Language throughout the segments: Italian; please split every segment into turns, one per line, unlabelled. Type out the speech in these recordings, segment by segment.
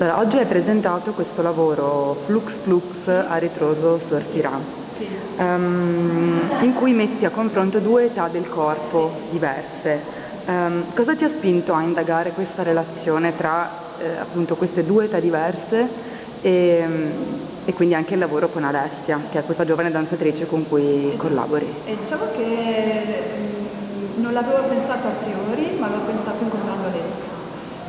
Allora, oggi hai presentato questo lavoro Flux Flux a ritroso sortirà,
Sì.
in cui metti a confronto due età del corpo diverse. Cosa ti ha spinto a indagare questa relazione tra appunto queste due età diverse e quindi anche il lavoro con Alessia, che è questa giovane danzatrice con cui collabori?
Diciamo che non l'avevo pensato a priori, ma l'ho pensato incontrando Alessia,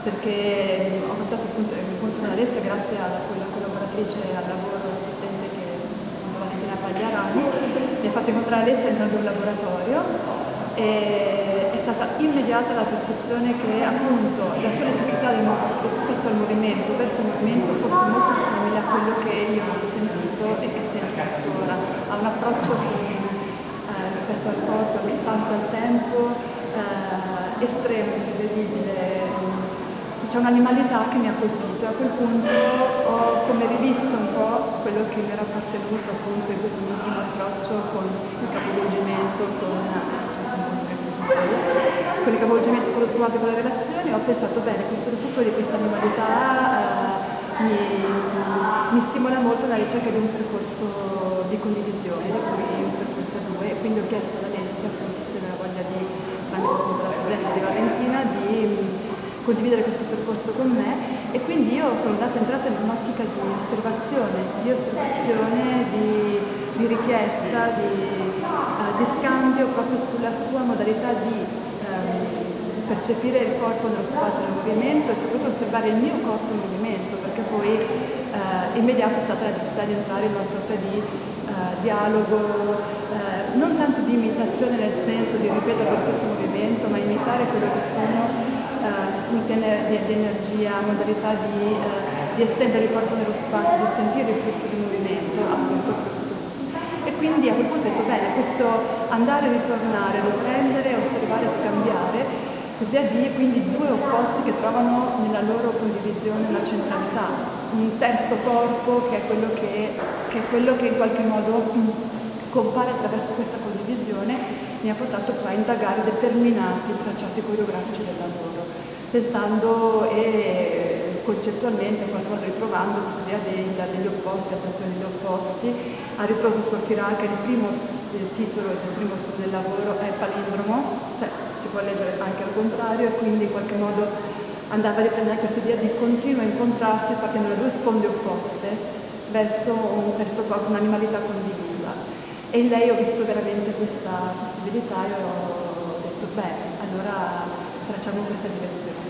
perché ho fatto appunto l'incontro con Alessia grazie a quella collaboratrice al lavoro assistente che è Valentina Pagliarani. Mi ha fatto incontrare Alessia entrando in un laboratorio e è stata immediata la percezione che appunto la sua necessità rispetto al movimento, verso il movimento, fosse molto simile a quello che io ho sentito e che sento tuttora. Ha un approccio rispetto al corpo, a distanza al tempo, estremo, imprevedibile. C'è un'animalità che mi ha colpito. A quel punto ho come rivisto un po' quello che mi era appartenuto appunto in questo ultimo approccio con il capovolgimento, con i capovolgimenti che ho trovato con le relazioni. Ho pensato bene, questo recupero di questa animalità mi stimola molto la ricerca di un percorso di condivisione, di cui un percorso a due, e quindi ho chiesto ad Alessia, se aveva voglia di, tramite la presenza di Valentina, di condividere questo percorso con me, e quindi io sono entrata in un'ottica di osservazione, di richiesta, di scambio proprio sulla sua modalità di percepire il corpo nello spazio del movimento e soprattutto osservare il mio corpo in movimento, perché poi immediato è stata la necessità di entrare in una sorta di dialogo, non tanto di imitazione nel senso di ripetere lo stesso movimento, ma imitare quello che sono punti di energia, modalità di estendere il corpo nello spazio, di sentire il flusso di movimento, appunto. E quindi a quel punto ho detto bene, questo andare e ritornare, riprendere, osservare, scambiare, così a dire, quindi due opposti che trovano nella loro condivisione una centralità, un terzo corpo che è quello che in qualche modo compare attraverso questa condivisione. Mi ha portato poi a indagare determinati tracciati coreografici del lavoro, pensando e concettualmente qualcosa ritrovando l'idea degli opposti, attrazione degli opposti. A ritroso sortirà, che il primo titolo del primo studio del lavoro è palindromo, cioè si può leggere anche al contrario, e quindi in qualche modo andava a riprendere questa idea di continuo incontrarsi partendo da due sponde opposte verso un terzo corpo, un'animalità condivisa. E in lei ho visto veramente questa possibilità e ho detto beh, allora tracciamo questa direzione.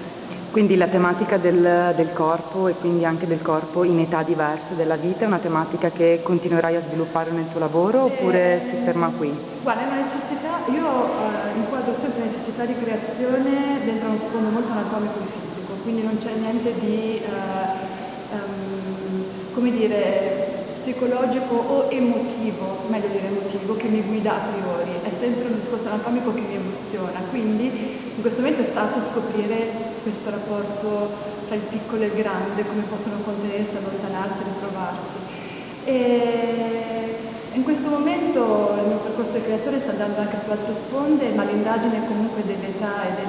Quindi la tematica del corpo e quindi anche del corpo in età diverse della vita è una tematica che continuerai a sviluppare nel tuo lavoro oppure si ferma qui?
Guarda, è una necessità, io inquadro sempre necessità di creazione dentro uno sfondo molto anatomico e fisico, quindi non c'è niente di, come dire, psicologico o emotivo, meglio dire emotivo, che mi guida a priori, è sempre un discorso anatomico che mi emoziona, quindi in questo momento è stato scoprire questo rapporto tra il piccolo e il grande, come possono contenersi, allontanarsi, ritrovarsi. E in questo momento il mio percorso di creazione sta andando anche su altre sponde, ma l'indagine comunque dell'età e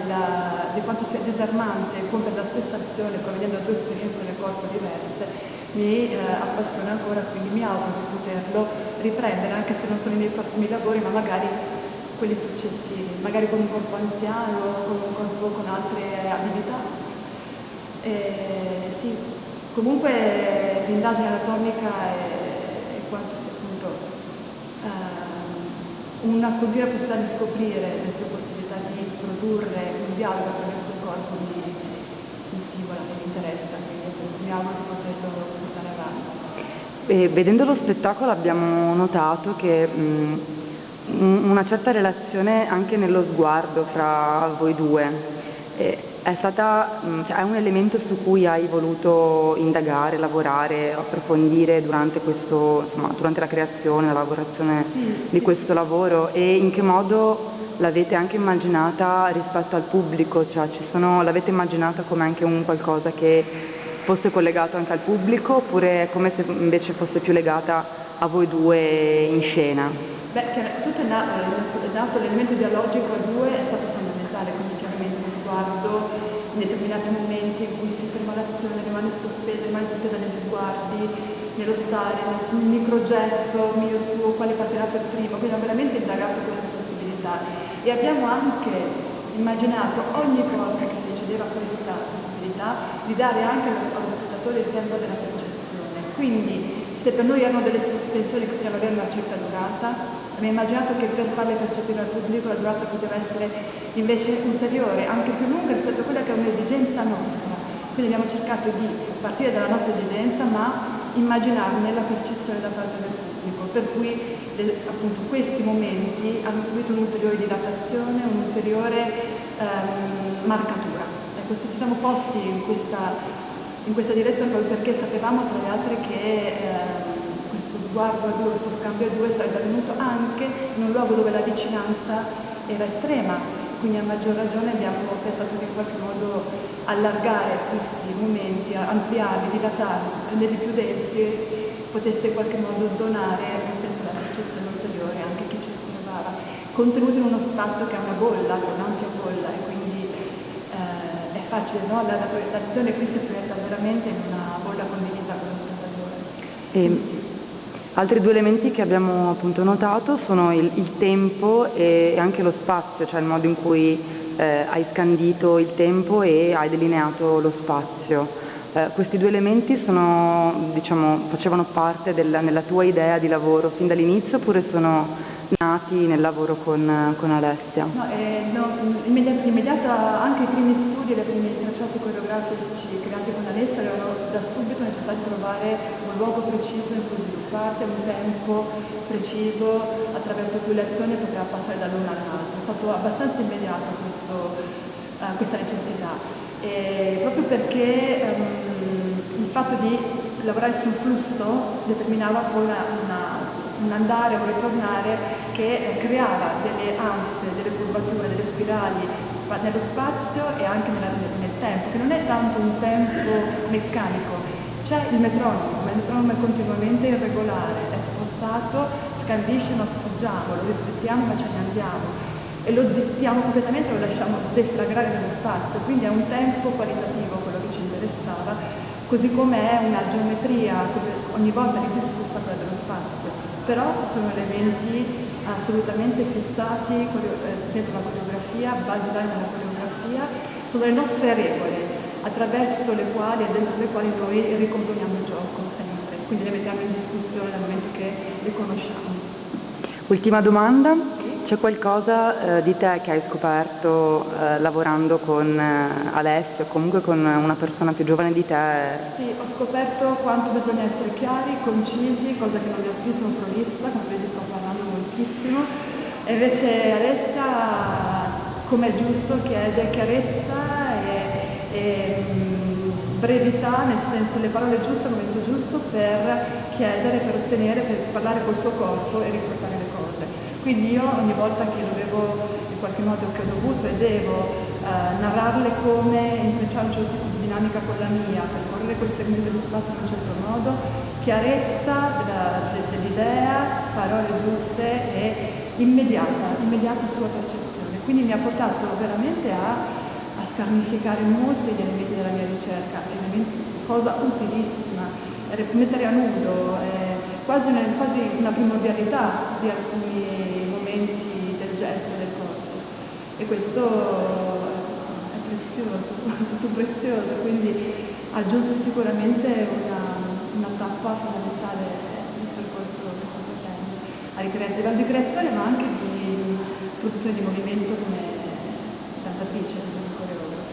di quanto sia disarmante compiere la stessa azione provenendo da due esperienze nel corpo diverse mi appassiona ancora, quindi mi auguro di poterlo riprendere, anche se non sono i miei prossimi lavori, ma magari quelli successivi, magari con un corpo anziano, con un corpo con altre abilità. Sì, comunque l'indagine anatomica è quanto appunto una continua possibilità di scoprire le sue possibilità di produrre un dialogo attraverso il corpo mi stimola, mi interessa, quindi mi auguro di poterlo portare avanti.
E vedendo lo spettacolo abbiamo notato che una certa relazione anche nello sguardo fra voi due è un elemento su cui hai voluto indagare, lavorare, approfondire durante la creazione, la lavorazione di questo lavoro, e in che modo l'avete anche immaginata rispetto al pubblico, cioè l'avete immaginata come anche un qualcosa che fosse collegato anche al pubblico, oppure è come se invece fosse più legata a voi due in scena?
Beh, tutto è nato, l'elemento dialogico a due è stato fondamentale. fondamentale, quindi chiaramente lo sguardo in determinati momenti in cui si ferma l'azione, rimane sospesa negli sguardi, nello stare, nel microgesto mio suo, quale partirà per primo, quindi ho veramente indagato queste possibilità e abbiamo anche immaginato ogni volta che si cedeva questa possibilità di dare anche allo spettatore il tempo della percezione. Quindi se per noi erano delle sospensioni che potevano avere una certa durata, abbiamo immaginato che per farle percepire al pubblico la durata poteva essere invece ulteriore, anche più lunga rispetto a quella che è un'esigenza nostra. Quindi abbiamo cercato di partire dalla nostra esigenza ma immaginarne la percezione da parte del pubblico, per cui appunto questi momenti hanno subito un'ulteriore dilatazione, un'ulteriore marcatura. Ecco, ci siamo posti in questa direzione proprio perché sapevamo tra le altre che questo sguardo a due, questo scambio a due sarebbe avvenuto anche in un luogo dove la vicinanza era estrema, quindi a maggior ragione abbiamo pensato di in qualche modo allargare questi momenti, ampliarli, dilatarli, renderli più densi e potesse in qualche modo donare un senso della percezione ulteriore anche a chi ci si trovava, contenuti in uno spazio che è una bolla, un'ampia bolla e quindi è facile, no? La proiettazione qui si proietta veramente in una bolla condivisa con lo spettatore.
Altri due elementi che abbiamo appunto notato sono il tempo e anche lo spazio, cioè il modo in cui hai scandito il tempo e hai delineato lo spazio. Questi due elementi sono, diciamo, facevano parte nella tua idea di lavoro fin dall'inizio oppure sono nati nel lavoro con Alessia?
No, immediato anche i primi studi, le prime tracciati coreografici creati con Alessia erano da subito necessari trovare un luogo preciso in cui svilupparsi, un tempo preciso attraverso cui l'azione poteva passare dall'uno all'altro. È stato abbastanza immediato questa necessità, proprio perché il fatto di lavorare sul flusso determinava poi un andare o un ritornare che creava delle ansie, delle curvature, delle spirali nello spazio e anche nel tempo, che non è tanto un tempo meccanico. C'è il metronomo è continuamente irregolare, è spostato, scandisce, non sfuggiamo, lo rispettiamo ma ce ne andiamo e lo zittiamo completamente, lo lasciamo deflagrare nello spazio, quindi è un tempo qualitativo quello che ci interessava, così come è una geometria ogni volta che si sfrutta quella dello spazio, però sono elementi assolutamente fissati dentro la coreografia, basilari nella coreografia, sono le nostre regole attraverso le quali e dentro le quali noi ricomponiamo il gioco sempre, quindi le mettiamo in discussione nel momento che le conosciamo.
Ultima domanda, c'è qualcosa di te che hai scoperto lavorando con Alessia o comunque con una persona più giovane di te?
Sì, ho scoperto quanto bisogna essere chiari, concisi, cosa che non mi ho scritto un prolissa, come vedi sto parlando moltissimo, e invece Alessia, come è giusto, chiede chiarezza e brevità, nel senso le parole giuste al momento giusto per chiedere, per ottenere, per parlare col suo corpo e riportare le cose. Quindi io ogni volta che dovevo, in qualche modo che ho dovuto e devo narrarle come intrecciare un certo tipo di dinamica con la mia, percorrere quel segmento dello spazio in un certo modo, chiarezza dell'idea, parole giuste e immediata sua percezione. Quindi mi ha portato veramente a scarnificare molti degli elementi della mia ricerca, cosa utilissima, mettere a nudo, quasi una primordialità di alcuni momenti del gesto del corpo. E questo è prezioso, tutto prezioso, quindi ha aggiunto sicuramente una tappa fondamentale nel percorso che sto facendo, di creazione ma anche di produzione di movimento come danzatrice, come coreografa.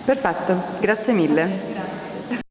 Perfetto, grazie mille.